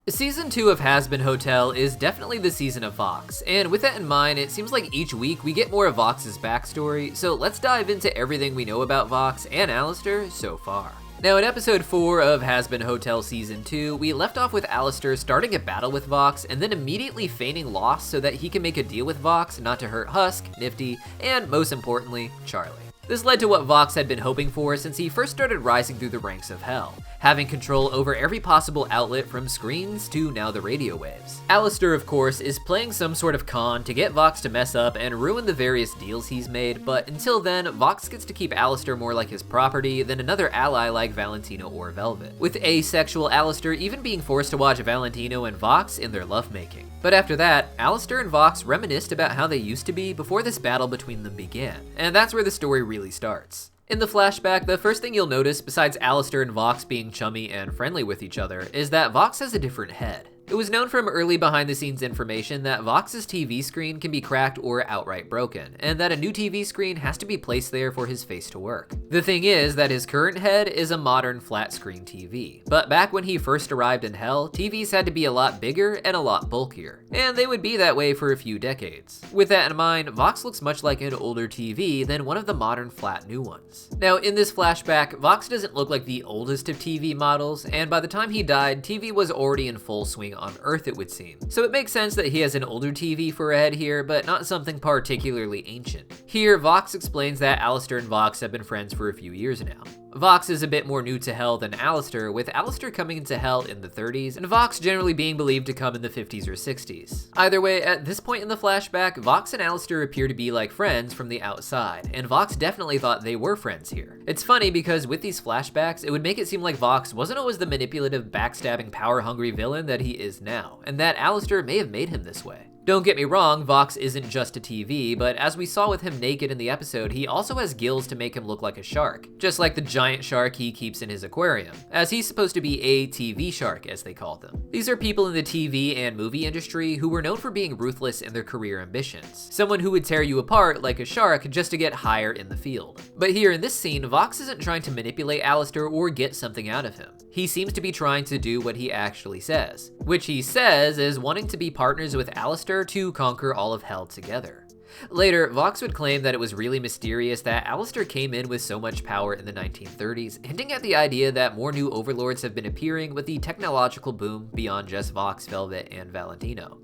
Season 2 of Hazbin Hotel is definitely the season of Vox, and with that in mind, it seems like each week we get more of Vox's backstory, so let's dive into everything we know about Vox and Alastor so far. Now in episode 4 of Hazbin Hotel Season 2, we left off with Alastor starting a battle with Vox and then immediately feigning loss so that he can make a deal with Vox not to hurt Husk, Nifty, and most importantly, Charlie. This led to what Vox had been hoping for since he first started rising through the ranks of hell, having control over every possible outlet from screens to now the radio waves. Alastor, of course, is playing some sort of con to get Vox to mess up and ruin the various deals he's made, but until then, Vox gets to keep Alastor more like his property than another ally like Valentino or Velvet, with asexual Alastor even being forced to watch Valentino and Vox in their lovemaking. But after that, Alastor and Vox reminisced about how they used to be before this battle between them began, and that's where the story really starts. In the flashback, the first thing you'll notice, besides Alastor and Vox being chummy and friendly with each other, is that Vox has a different head. It was known from early behind-the-scenes information that Vox's TV screen can be cracked or outright broken, and that a new TV screen has to be placed there for his face to work. The thing is that his current head is a modern flat-screen TV, but back when he first arrived in Hell, TVs had to be a lot bigger and a lot bulkier, and they would be that way for a few decades. With that in mind, Vox looks much like an older TV than one of the modern flat new ones. Now in this flashback, Vox doesn't look like the oldest of TV models, and by the time he died, TV was already in full swing on Earth, it would seem. So it makes sense that he has an older TV for a head here, but not something particularly ancient. Here, Vox explains that Alastor and Vox have been friends for a few years now. Vox is a bit more new to Hell than Alastor, with Alastor coming into Hell in the 30s, and Vox generally being believed to come in the 50s or 60s. Either way, at this point in the flashback, Vox and Alastor appear to be like friends from the outside, and Vox definitely thought they were friends here. It's funny because with these flashbacks, it would make it seem like Vox wasn't always the manipulative, backstabbing, power-hungry villain that he is now, and that Alastor may have made him this way. Don't get me wrong, Vox isn't just a TV, but as we saw with him naked in the episode, he also has gills to make him look like a shark, just like the giant shark he keeps in his aquarium, as he's supposed to be a TV shark, as they call them. These are people in the TV and movie industry who were known for being ruthless in their career ambitions, someone who would tear you apart like a shark just to get higher in the field. But here in this scene, Vox isn't trying to manipulate Alastor or get something out of him. He seems to be trying to do what he actually says, which he says is wanting to be partners with Alastor to conquer all of Hell together. Later, Vox would claim that it was really mysterious that Alastor came in with so much power in the 1930s, hinting at the idea that more new overlords have been appearing with the technological boom beyond just Vox, Velvet, and Valentino.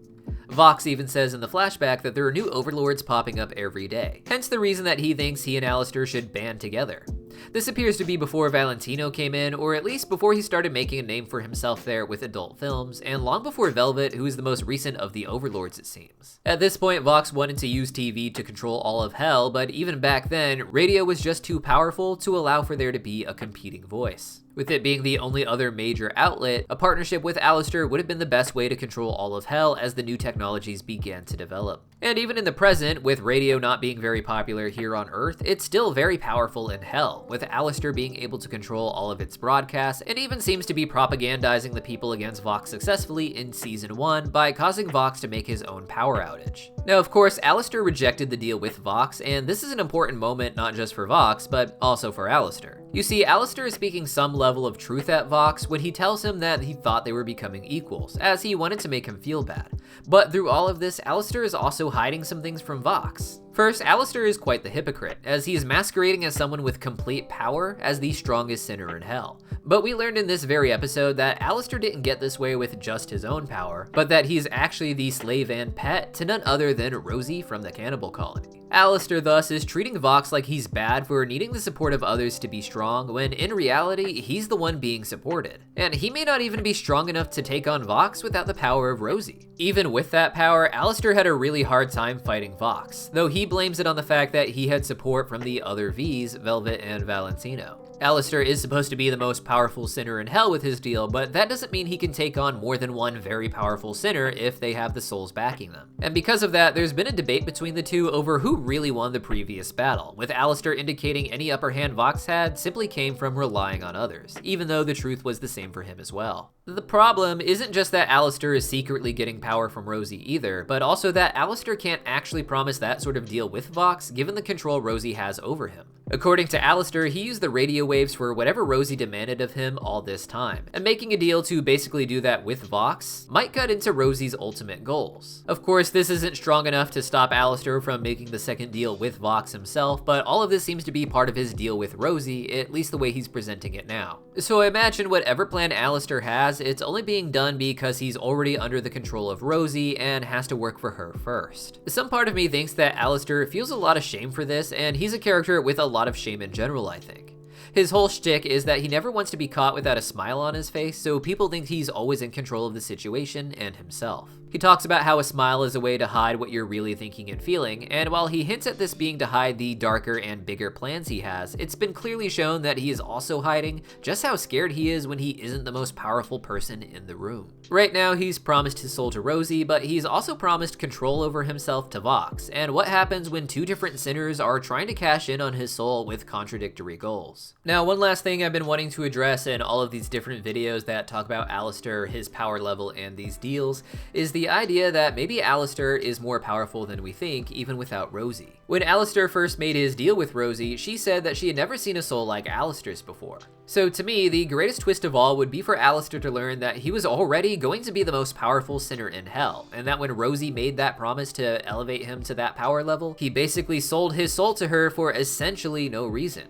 Vox even says in the flashback that there are new overlords popping up every day, hence the reason that he thinks he and Alastor should band together. This appears to be before Valentino came in, or at least before he started making a name for himself there with adult films, and long before Velvet, who is the most recent of the overlords it seems. At this point, Vox wanted to use TV to control all of Hell, but even back then, radio was just too powerful to allow for there to be a competing voice. With it being the only other major outlet, a partnership with Alastor would have been the best way to control all of Hell as the new technologies began to develop. And even in the present, with radio not being very popular here on Earth, it's still very powerful in Hell, with Alastor being able to control all of its broadcasts, and even seems to be propagandizing the people against Vox successfully in Season 1 by causing Vox to make his own power outage. Now of course, Alastor rejected the deal with Vox, and this is an important moment not just for Vox, but also for Alastor. You see, Alastor is speaking some level of truth at Vox when he tells him that he thought they were becoming equals, as he wanted to make him feel bad. But through all of this, Alastor is also hiding some things from Vox. First, Alastor is quite the hypocrite, as he is masquerading as someone with complete power as the strongest sinner in Hell. But we learned in this very episode that Alastor didn't get this way with just his own power, but that he's actually the slave and pet to none other than Rosie from the Cannibal Colony. Alastor thus is treating Vox like he's bad for needing the support of others to be strong, when in reality, he's the one being supported. And he may not even be strong enough to take on Vox without the power of Rosie. Even with that power, Alastor had a really hard time fighting Vox, though he blames it on the fact that he had support from the other Vs, Velvet and Valentino. Alastor is supposed to be the most powerful sinner in Hell with his deal, but that doesn't mean he can take on more than one very powerful sinner if they have the souls backing them. And because of that, there's been a debate between the two over who really won the previous battle, with Alastor indicating any upper hand Vox had simply came from relying on others, even though the truth was the same for him as well. The problem isn't just that Alastor is secretly getting power from Rosie either, but also that Alastor can't actually promise that sort of deal with Vox given the control Rosie has over him. According to Alastor, he used the radio waves for whatever Rosie demanded of him all this time, and making a deal to basically do that with Vox might cut into Rosie's ultimate goals. Of course, this isn't strong enough to stop Alastor from making the second deal with Vox himself, but all of this seems to be part of his deal with Rosie, at least the way he's presenting it now. So I imagine whatever plan Alastor has, it's only being done because he's already under the control of Rosie and has to work for her first. Some part of me thinks that Alastor feels a lot of shame for this, and he's a character with a lot of shame in general, I think. His whole shtick is that he never wants to be caught without a smile on his face, so people think he's always in control of the situation and himself. He talks about how a smile is a way to hide what you're really thinking and feeling, and while he hints at this being to hide the darker and bigger plans he has, it's been clearly shown that he is also hiding just how scared he is when he isn't the most powerful person in the room. Right now, he's promised his soul to Rosie, but he's also promised control over himself to Vox, and what happens when two different sinners are trying to cash in on his soul with contradictory goals. Now, one last thing I've been wanting to address in all of these different videos that talk about Alastor, his power level, and these deals, is the idea that maybe Alastor is more powerful than we think, even without Rosie. When Alastor first made his deal with Rosie, she said that she had never seen a soul like Alastor's before. So to me, the greatest twist of all would be for Alastor to learn that he was already going to be the most powerful sinner in hell, and that when Rosie made that promise to elevate him to that power level, he basically sold his soul to her for essentially no reason.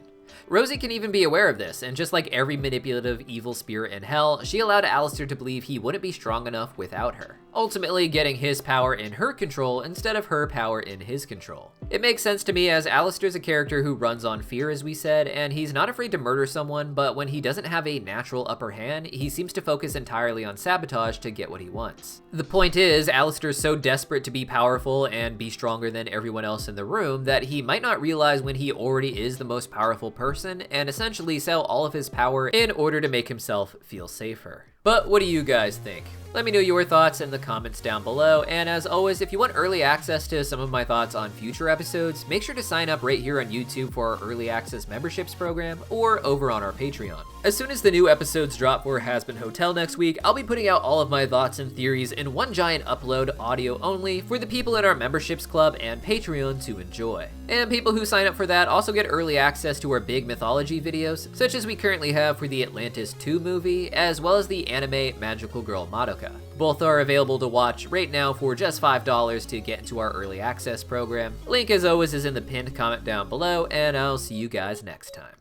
Rosie can even be aware of this, and just like every manipulative evil spirit in hell, she allowed Alastor to believe he wouldn't be strong enough without her, ultimately getting his power in her control instead of her power in his control. It makes sense to me as Alastor's a character who runs on fear, as we said, and he's not afraid to murder someone, but when he doesn't have a natural upper hand, he seems to focus entirely on sabotage to get what he wants. The point is, Alastor's so desperate to be powerful and be stronger than everyone else in the room that he might not realize when he already is the most powerful person and essentially sell all of his power in order to make himself feel safer. But what do you guys think? Let me know your thoughts in the comments down below, and as always, if you want early access to some of my thoughts on future episodes, make sure to sign up right here on YouTube for our early access memberships program or over on our Patreon. As soon as the new episodes drop for Has Been Hotel next week, I'll be putting out all of my thoughts and theories in one giant upload, audio only, for the people in our memberships club and Patreon to enjoy. And people who sign up for that also get early access to our big mythology videos, such as we currently have for the Atlantis 2 movie, as well as the anime Magical Girl Madoka. Both are available to watch right now for just $5 to get into our early access program. Link as always is in the pinned comment down below, and I'll see you guys next time.